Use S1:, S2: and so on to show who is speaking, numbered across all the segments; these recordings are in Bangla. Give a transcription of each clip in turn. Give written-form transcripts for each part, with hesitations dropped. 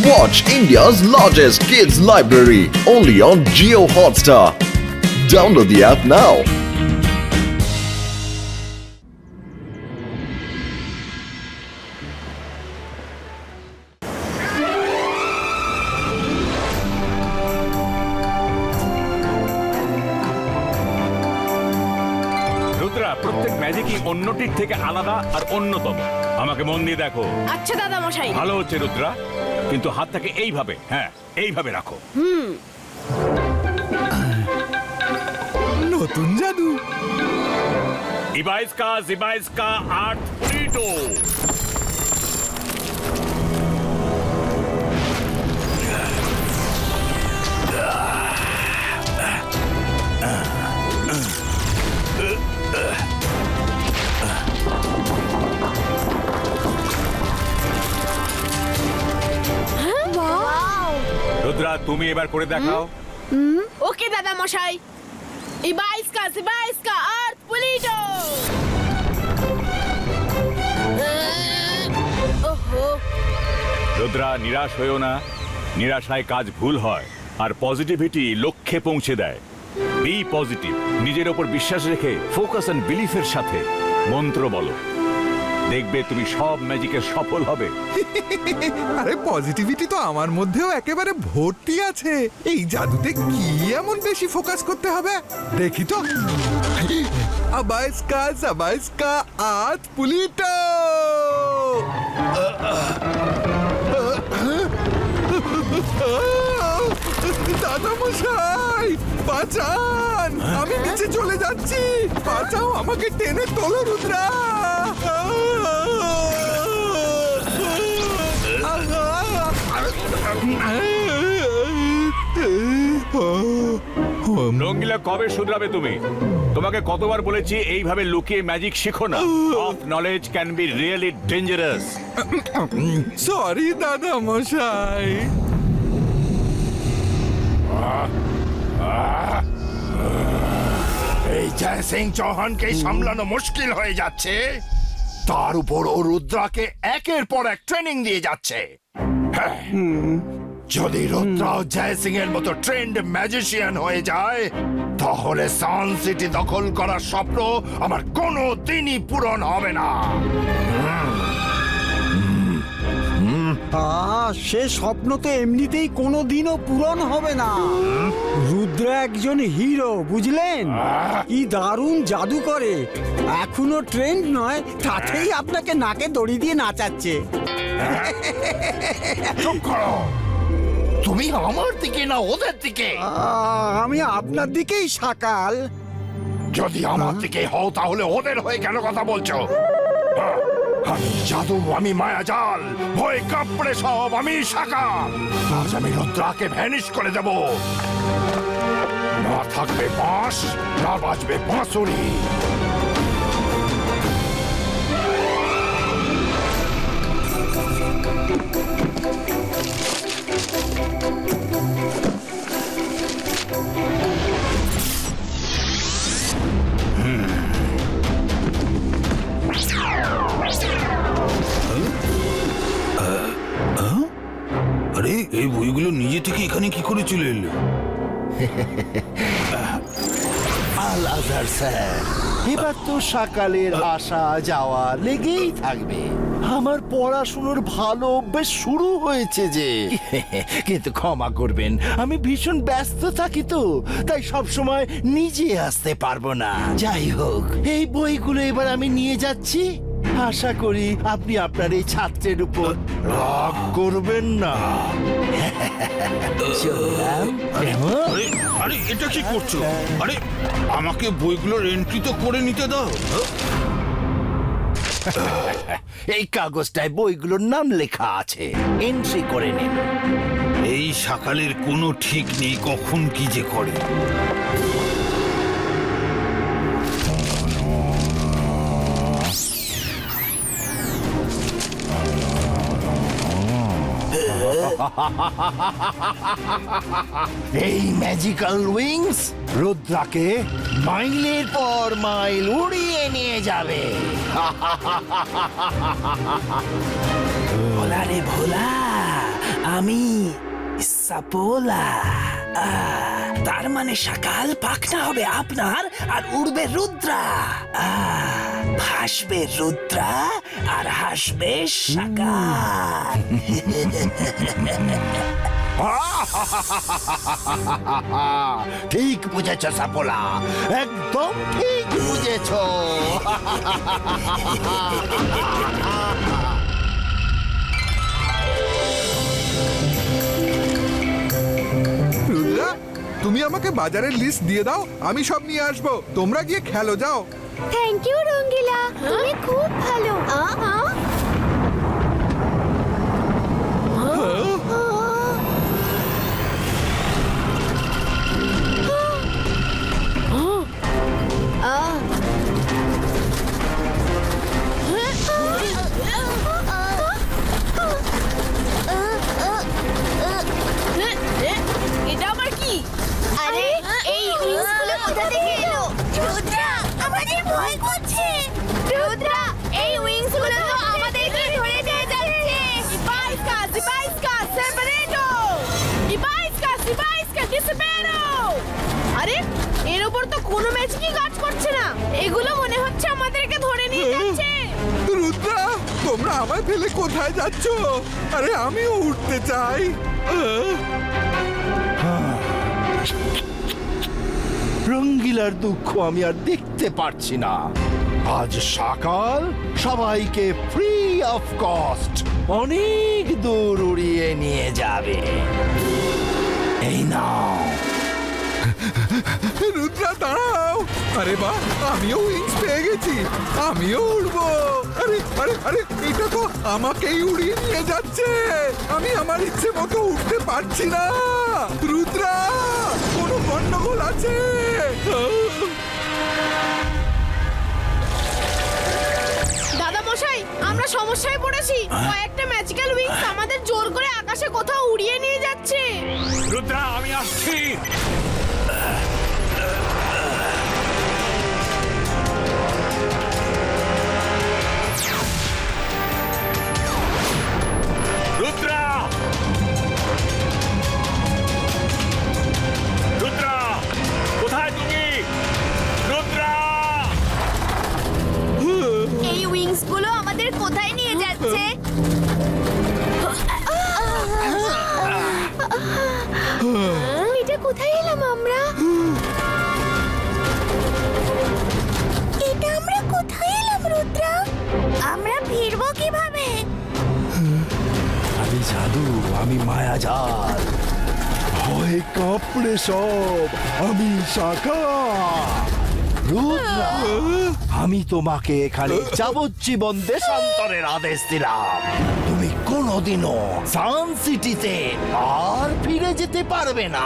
S1: Watch India's largest kids library only on Jio Hotstar. Download the app now.
S2: Rudra, প্রত্যেক ম্যাজিকই অন্যটির থেকে আলাদা আর অন্যতম। আমাকে মন দিয়ে দেখো।
S3: আচ্ছা দাদা মশাই।
S2: ভালো হচ্ছে রুদ্রা, কিন্তু হাতটাকে এইভাবে, হ্যাঁ এইভাবে রাখো।
S4: নতুন জাদু।
S2: ইবাইস্কা আর্থ পুলিটো। রুদ্রা, তুমি এবার করে দেখাও।
S3: ওকে দাদা মশাই। ইবাইস্কা আর্থ পুলিটো। ওহো।
S2: রুদ্রা, নিরাশ হয়েও না। নিরাশায় কাজ ভুল হয়, আর পজিটিভিটি লক্ষ্যে পৌঁছে দেয়। Be positive. নিজের ওপর বিশ্বাস রেখে ফোকাস এন্ড বিলিফের সাথে মন্ত্র বলো, দেখবে তুমি সব ম্যাজিকে সফল হবে।
S4: আরে পজিটিভিটি তো আমার মধ্যেও একেবারে ভর্তি আছে। এই জাদুতে কি এমন বেশি ফোকাস করতে হবে দেখি তো। আবাইস্কা আর্থ পুলিটো। দাদা মশাই বাঁচান, আমি নিচে চলে যাচ্ছি। বাঁচাও, আমাকে টেনে তোলো রুদ্রা।
S2: রঙ্গিলা, কবে শুধরাবে তুমি? তোমাকে কতবার বলেছি এইভাবে লুকিয়ে ম্যাজিক শেখো না। Of knowledge can be really dangerous.
S4: Sorry দাদা মশাই।
S5: এই জয় সিং চৌহানকে সামলানো মুশকিল হয়ে যাচ্ছে, তার উপর ও রুদ্রাকে একের পর এক ট্রেনিং দিয়ে যাচ্ছে। হ্যাঁ, যদি রুদ্রা জয় সিং এর মতো ট্রেন্ড ম্যাজিশিয়ান হয়ে যায়, তাহলে সান সিটি দখল করার স্বপ্ন আমার কোনো দিনই পূরণ হবে না।
S6: সে স্বপ্ন তো এমনিতেই কোনোদিনও পূরণ হবে না। রুদ্র একজন হিরো, বুঝলেন? কি দারুণ জাদু করে। এখনো ট্রেন্ড নয়, তাতেই আপনাকে নাকে দড়ি দিয়ে নাচাচ্ছে।
S5: চুপ করো, তুমি আমার দিকে না ওদের দিকে?
S6: আমি আপনার দিকেই শাকাল।
S5: যদি আমার দিকে হও তাহলে ওদের হয়ে কেন কথা বলছো? আমি জাদু, আমি মায়াজাল, ভয় কাপড়ে সব আমি সাকার। আজ আমি রুদ্রাকে ভ্যানিশ করে দেব। না থাকবে বাঁশ, না বাজবে বাঁশুরি।
S7: আরে এই বইগুলো নিজে থেকে এখানে কি করে চলে এলো?
S8: আল আজহার স্যার, এবার তো সকালের আসা যাওয়া লেগেই থাকবে। আমার পড়াশুনোর ভালো অভ্যেস শুরু হয়েছে যে। কিন্তু ক্ষমা করবেন, আমি ভীষণ ব্যস্ত থাকি তো, তাই সব সময় নিজে আসতে পারবো না। যাই হোক, এই বইগুলো এবার আমি নিয়ে যাচ্ছি। আশা করি আপনি আপনার এই ছাত্রের উপর রাগ করবেন না। চললাম।
S7: আরে আরে এটা কি করছো? আরে আমাকে বইগুলোর এন্ট্রি তো করে নিতে দাও।
S8: এই কাগজটায় বইগুলোর নাম লেখা আছে, এন্ট্রি করে নিন।
S7: এই সকালের কোনো ঠিক নেই, কখন কি যে করে।
S8: এই ম্যাজিক্যাল উইংস রুদ্রাকে মাইলের পর মাইল উড়িয়ে নিয়ে যাবে। ভোলা রে ভোলা,
S9: আমি সাপোলা। তার মানে সকাল পাখনা হবে আপনার আর উড়বে রুদ্রা। ভাসবে রুদ্রা আর হাসবে সকাল।
S5: ঠিক বুঝেছ সাপোলা, একদম ঠিক বুঝেছ।
S4: রুদ্রা, তুমি আমাকে বাজারের লিস্ট দিয়ে দাও, আমি সব নিয়ে আসবো। তোমরা গিয়ে খেলো, যাও।
S3: থ্যাংক ইউ রঙ্গিলা, তুমি খুব ভালো। এটা আমার কি? আরে এই উইংসগুলো কোথা থেকে এলো? রুদ্রা, আমাদের ভয় করছে। রুদ্রা, এই উইংসগুলো তো আমাদেরকে ধরে নিয়ে যাচ্ছে। Ibaiska, separato! Ibaiska, disipero! আরে এর উপর তো কোনো ম্যাজিকই কাজ করছে না। এগুলো মনে হচ্ছে আমাদেরকে ধরে নিয়ে যাচ্ছে।
S4: রুদ্রা, তোমরা আমায় ফেলে কোথায় যাচ্ছ? আরে আমিও উঠতে চাই।
S5: রঙ্গিলার দুঃখ আমি আর দেখতে পারছি না। আজ সকাল সবাইকে ফ্রি অফ কস্ট অনেক দূর উড়িয়ে নিয়ে যাবে। এই নাও।
S4: রুদ্রা, দাঁড়াও। আরে বাহ, আমিও উইংস পেয়ে গেছি, আমিও উড়বো। আরে আরে আরে, এটা তো আমাকেই উড়িয়ে নিয়ে যাচ্ছে। আমি আমার ইচ্ছে মতো উঠতে পারছি না। রুদ্রা, কোনো গন্ডগোল আছে?
S3: দাদা মশাই, আমরা সমস্যায় পড়েছি। কয়েকটা ম্যাজিক্যাল উইংস আমাদের জোর করে আকাশে কোথাও উড়িয়ে নিয়ে যাচ্ছে।
S2: রুদ্রা, আমি আসছি। রুদ্রা, রুদ্রা, কোথায় তুমি? রুদ্রা!
S3: এই উইংস গুলো আমাদের কোথায় নিয়ে যাচ্ছে? এটা কোথায় এলাম আমরা? এটা আমরা কোথায় এলাম রুদ্রা? আমরা ফিরবো কিভাবে?
S5: আমি জাদু, আমি মায়াজাল, ভয় কাঁপড়ে সব আমি সকাল। রুদ্রা, আমি তোমাকে এখানে যাবজ্জীবন দেশান্তরের আদেশ দিলাম। তুমি কোনোদিনও সান সিটিতে আর ফিরে যেতে পারবে না।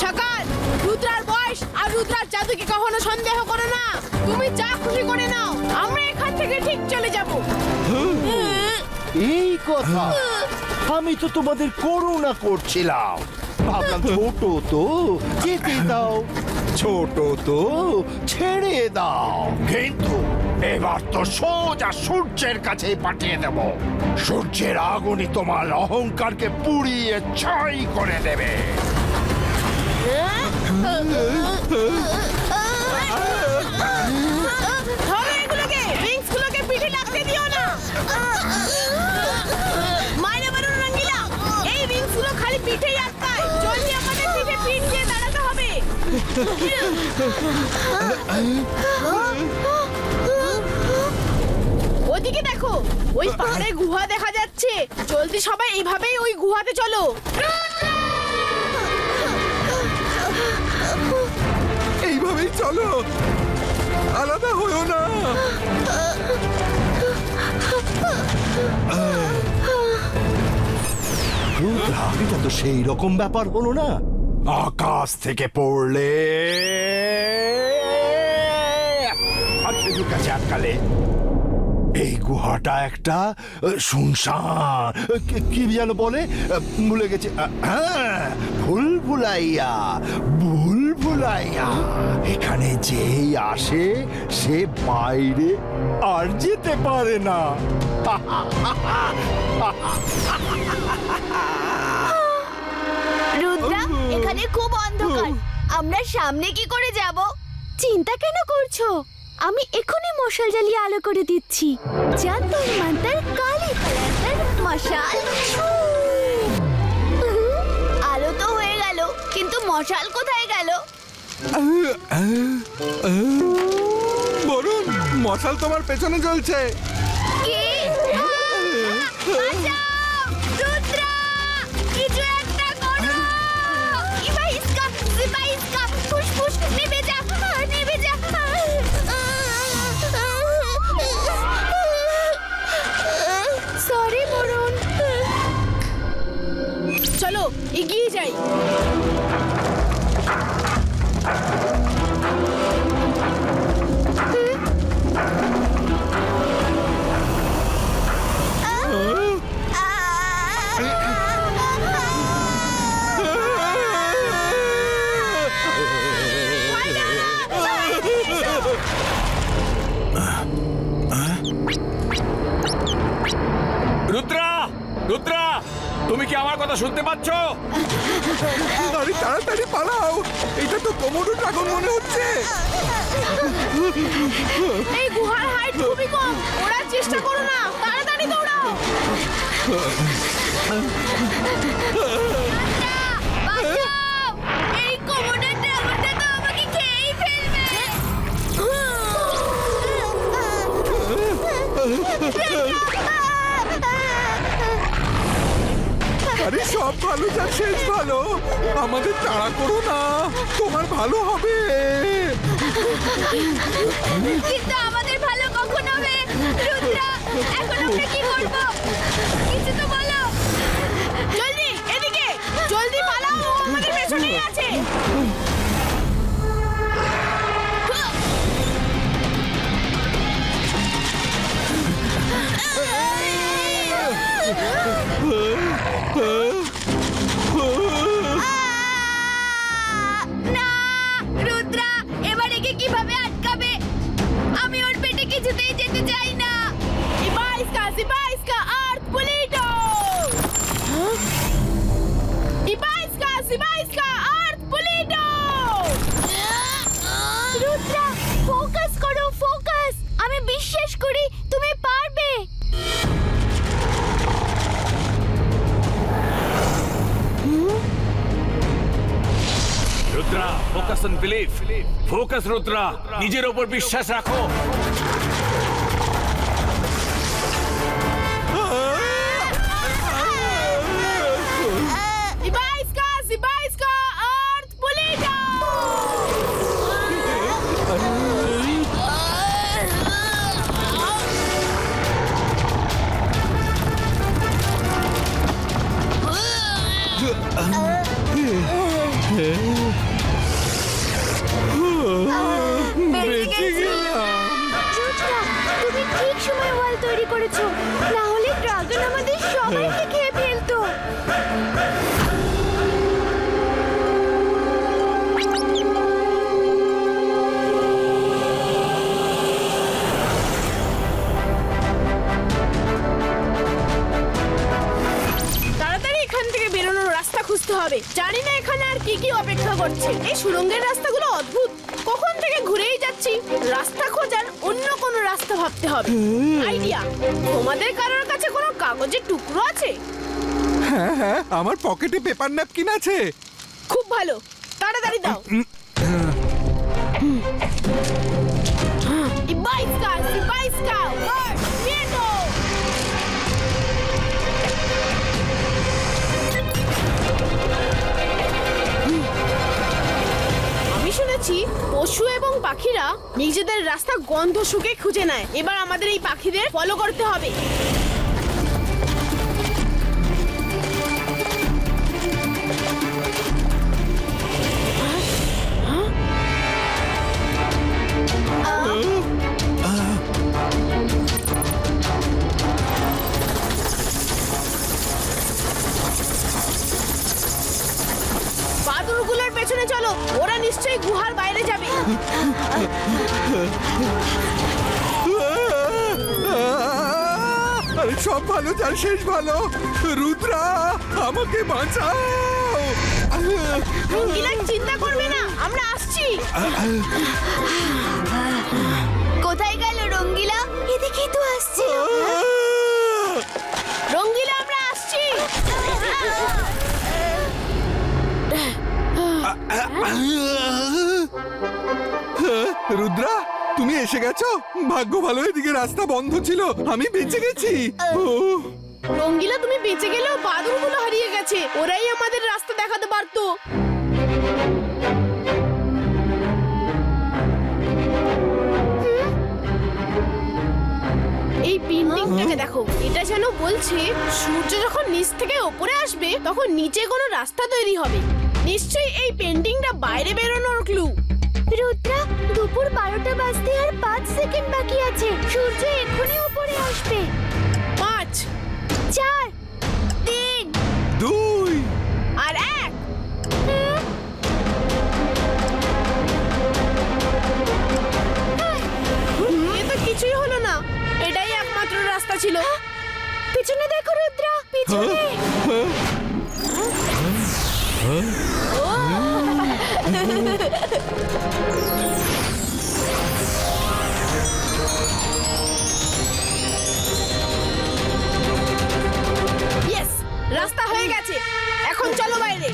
S3: সকাল, রুদ্রার বয়স আর রুদ্রার জাদুকে কখনো সন্দেহ করো না। তুমি যা খুশি করে নাও, আমরা এখান থেকে ঠিক চলে যাব।
S5: এই কথা, আমি তো তোমাদের করুণা করছিলাম। ভাবলাম ছোট তো যেতে দাও, ছোট তো ছেড়ে দাও। কিন্তু এবার তো সোজা সূর্যের কাছে পাঠিয়ে দেব। সূর্যের আগুনই তোমার অহংকারকে পুড়িয়ে ছাই করে দেবে।
S3: ধরো এগুলোকে, উইংস গুলোকে পিঠে লাগতে দিও না। মাইনে বারণ রঙ্গিলা, এই উইংস গুলো খালি পিঠেই আটকায়। জলদি আমাদের পিঠে পিঠ দিয়ে দাঁড়াতে হবে। ওদিকে দেখো, ওই পাহাড়ে গুহা দেখা যাচ্ছে। জলদি সবাই এইভাবেই ওই গুহাতে চলো।
S4: এইভাবেই চলো, আলাদা হয়েও না।
S5: রুদ্রা, এটা তো সেই রকম ব্যাপার হলো না। আকাশ থেকে পড়লে আর সেতুর কাছে আটকালে। এই গুহাটা একটা শুনশান, কি যেন বলে, ভুলে গেছে। হ্যাঁ, ভুলভুলাইয়া, ভুলভুলাইয়া। এখানে যেই আসে সে বাইরে আর যেতে পারে না।
S3: রুদ্রা এখানে খুব অন্ধকার, আমরা সামনে কি করে যাব? চিন্তা কেন করছো? আমি এখনই মশাল জ্বালিয়ে আলো করে দিচ্ছি। জান্তর মান্তর কালী কালান্তর মশাল ছু। আলো তো হয়ে গেল, কিন্তু মশাল কোথায় গেল?
S4: বলুন, মশাল তোমার পেছনে জ্বলছে।
S3: কি? বাঁচাও! রুদ্রা! কিছু একটা করো! ইবা ইসকা, জিবা ইসকা, ফুসফুস, নেমে যা, নেমে যা। সরি বরুণ। চলো এগিয়ে যাই।
S2: রুদ্রা, রুদ্রা, তুমি কি আমার কথা শুনতে পাচ্ছ?
S4: আরে তাড়াতাড়ি পালাও, এটা তো কোমোডো ড্রাগন মনে হচ্ছে।
S3: এই গুহার হাইট খুবই কম, ওড়ার চেষ্টা করো না, তাড়াতাড়ি দৌড়াও। বাঁচাও! এই কোমোডো ড্রাগনটা তো আমাকে খেয়েই ফেলবে।
S4: আরে সব ভালো যা শেষ ভালো, আমাদের তাড়া করো না, তোমার ভালো হবে।
S3: কিন্তু আমাদের ভালো কখন হবে? রুদ্রা, এখন আমরা কি করব? কিছু তো বলো। জলদি এদিকে, জলদি পালাও, ও আমাদের পেছনেই আছে। না, রুদ্রা, এবার একে কিভাবে আটকাবে? আমি ওর পেটে কিছুতেই যেতে চাই না। ইবাইস্কা, আর্থ পুলিটো। ইবাইস্কা, আর্থ পুলিটো। রুদ্রা, ফোকাস করো, ফোকাস। আমি বিশ্বাস করি তুমি পারবে।
S2: Rudra, focus on believe. Focus Rudra, নিজের ওপর বিশ্বাস রাখো।
S3: ইবাইস্কা, আর্থ পুলিটো। বেঁচে গেলাম। রুদ্রা, তুমি ঠিক সময় ওয়াল তৈরি করেছো, না হলে ড্রাগন আমাদের সবাইকে খেয়ে ফেলতো। তাড়াতাড়ি এখান থেকে বেরোনোর রাস্তা খুঁজতে হবে। জানি না এখানে আর কি কি অপেক্ষা করছে। এই সুড়ঙ্গের রাস্তাগুলো অদ্ভুত, কখন থেকে ঘুরেই যাচ্ছি। রাস্তা খোঁজার অন্য কোনো রাস্তা ভাবতে হবে। আইডিয়া, তোমাদের কারোর কাছে কোনো কাগজের টুকরো আছে?
S4: হ্যাঁ হ্যাঁ, আমার পকেটে পেপার ন্যাপকিন আছে।
S3: খুব ভালো, তাড়াতাড়ি দাও। ইবাইস্কা, ওয়ার্ড, মিয়েটো। আমি শুনেছি পশু এবং পাখিরা নিজেদের রাস্তা গন্ধ শুকে খুঁজে নেয়। এবার আমাদের এই পাখিদের ফলো করতে হবে। বাদুড়গুলোর পেছনে চলো, ওরা নিশ্চয়ই গুহার বাইরে যাবে।
S4: সব ভালো যার শেষ ভালো। রুদ্রা, আমাকে বাঁচাও।
S3: রঙ্গিলা চিন্তা করবে না, আমরা আসছি। কোথায় গেল রঙ্গিলা? এদিকেই তো আসছে। রঙ্গিলা, আমরা আসছি।
S4: রুদ্রা, তুমি এসে গেছো? ভাগ্য ভালো, এদিকে রাস্তা বন্ধ ছিল, আমি বেঁচে গেছি। ও
S3: রঙ্গিলা, তুমি বেঁচে গেলেও বাদুড়গুলো হারিয়ে গেছে, ওরাই আমাদের রাস্তা দেখাতে পারতো। এই পেন্টিংটাকে দেখো, এটা যেন বলছে সূর্য যখন নিচ থেকে ওপরে আসবে তখন নিচে কোনো রাস্তা তৈরি হবে। নিশ্চয়ই এই পেন্টিংটা বাইরে বেরোনোর ক্লু। রুদ্রা, দুপুর 12টা বাজতে আর 5 সেকেন্ড বাকি আছে। সূর্য এক্ষুনি উপরে আসবে। 5 4 3
S4: 2
S3: আর 1। এ তো কিছুই হলো না, এটাই একমাত্র রাস্তা ছিল। পিছনে দেখো রুদ্রা, পিছনে। ইয়েস, রাস্তা হয়ে গেছে। এখন চলো বাইরে।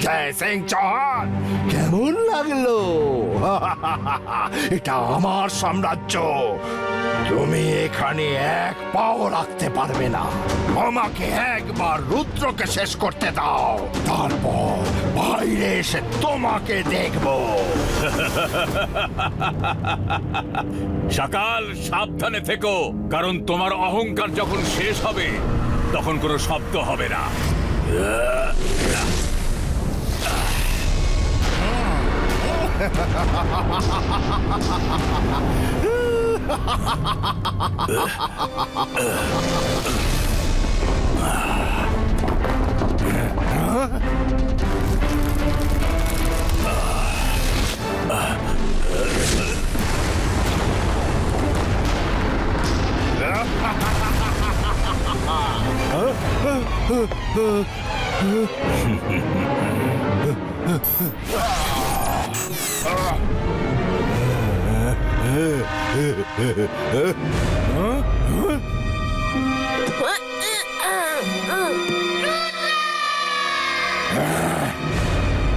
S5: জয় সিং চৌহান,
S8: কেমন লাগলো?
S5: এটা আমার সাম্রাজ্য, তুমি এখানে এক পাও রাখতে পারবে না। আমাকে একবার রুদ্রকে শেষ করতে দাও, তারপর বাইরে এসে তোমাকে দেখবো।
S2: সকাল, সাবধানে থেকো, কারণ তোমার অহংকার যখন শেষ হবে তখন কোনো শব্দ হবে না।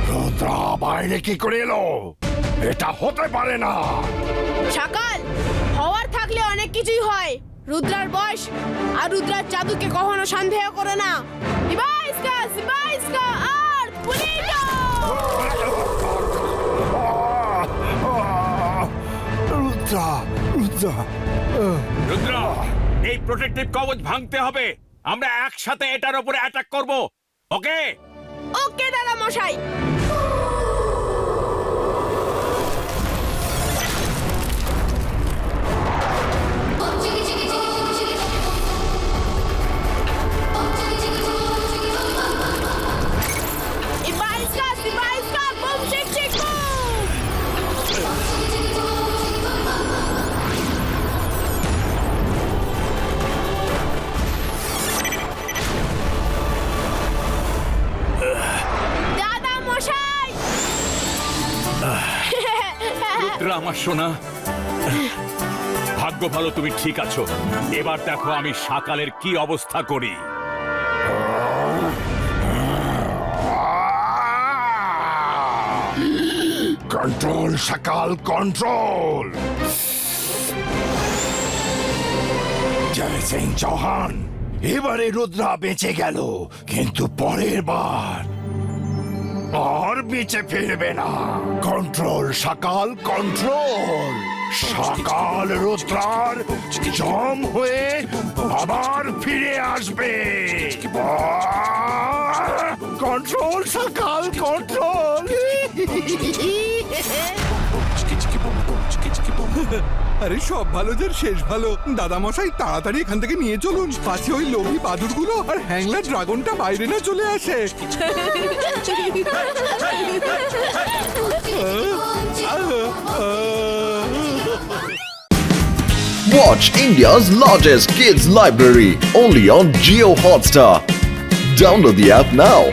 S5: রুদ্রা বাইরে কি করে এলো? এটা হতে পারে না।
S3: সকাল, হওয়ার থাকলে অনেক কিছুই হয়। রুদ্রার বয়স আর রুদ্রার জাদুকে কখনো সন্দেহ করো না। সিবাইস্কা আর পুলিটো।
S5: রুদ্রা, রুদ্রা,
S2: রুদ্র, এই প্রোটেক্টিভ কবচ ভাঙতে হবে। আমরা একসাথে এটার উপরে অ্যাটাক করব। ওকে?
S3: ওকে দাদা মশাই। সিবাইস্কা, বুম চিক চিক বুম। দাদা মশাই।
S2: রুদ্র, আমার সোনা, ভাগ্য ভালো তুমি ঠিক আছো। এবার দেখো আমি সকালের কি অবস্থা করি।
S5: কন্ট্রোল সকাল, কন্ট্রোল। জয় সিং চৌহান, এবারে রুদ্রা বেঁচে গেল, কিন্তু পরের বার আর বেঁচে ফিরবে না। কন্ট্রোল সকাল, কন্ট্রোল সকাল রুদ্রার জম হয়ে আবার ফিরে আসবে। কন্ট্রোল সকাল, কন্ট্রোল।
S4: আরে সব ভালো যার শেষ ভালো। দাদা মশাই তাড়াতাড়ি এখান থেকে নিয়ে চলুন, পাছে ওই লোভী বাদুরগুলো আর হ্যাংলার ড্রাগনটা বাইরে না চলে আসে।
S1: Watch India's largest kids library only on Geo Hotstar. Download the app now.